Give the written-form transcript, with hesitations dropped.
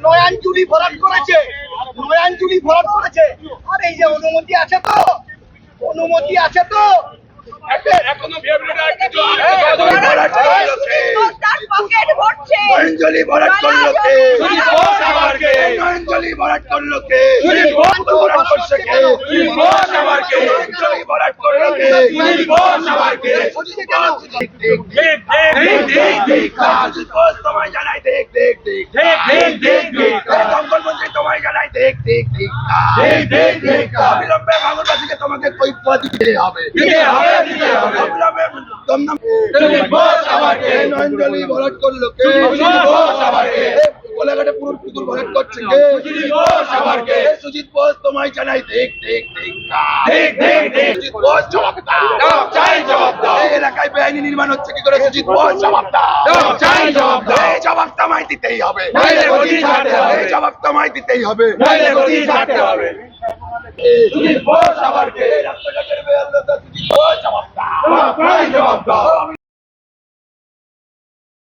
নয়াঞ্জলি ভরাট করেছে, নয়াঞ্জলি ভরাট করেছে। আর এই যে অনুমতি আছে তো, অনুমতি আছে তো। এখনো ফেব্রুয়ারি কিছু পকেট ভরছে। নয়াঞ্জলি ভরাট করলো কে? সুজিত বোস আবার কে? নয়াঞ্জলি ভরাট করলো কে? সুজিত বোস ভরাট করছে কে? সুজিত বোস আবার কে? নয়াঞ্জলি ভরাট করলো কে? সুজিত বোস আবার কে? সুজিত বোস, দেখ, দেখ, দেখ দেখ দেখ দেখ সুজিত বোস তোমায় জানাই দেখ, দেখ, দেখ, দেখ দেখ দেখ দেখ জঙ্গলমন্ত্রী তোমায় জানাই দেখ, দেখ, দেখ, দেখ দেখ দেখ অবিলম্বে ভাঙরবাসীকে তোমাকে কৈফিয়ত দিতে হবে। দিতে হবে দিতে হবে। অবিলম্বে দমদম সুজিত বোস আবার কে? নয়াঞ্জলি ভরাট করলো কে? সুজিত বোস আবার কে? কোলাঘাটে পুকুর ভরাট করছে কে? সুজিত বোস আবার কে? সুজিত বোস তোমায় জানাই দেখ, দেখ, দেখ, দেখ দেখ দেখ সুজিত বোস জবাব দাও। দাও, চাই জবাব দাও। এই এলাকায় বেআইনি নির্মাণ হচ্ছে কি করে? সুজিত বোস জবাব দাও। দাও, চাই জবাব দাও। এই জবাব তোমায় দিতেই হবে। নইলে গদি ছাড়তে হবে। এই জবাব তোমায় দিতেই হবে। নইলে গদি ছাড়তে হবে। সুজিত বোস আবার কে? রাস্তাঘাটের বেহাল দশা, সুজিত বোস জবাব দাও। দাও, চাই জবাব দাও।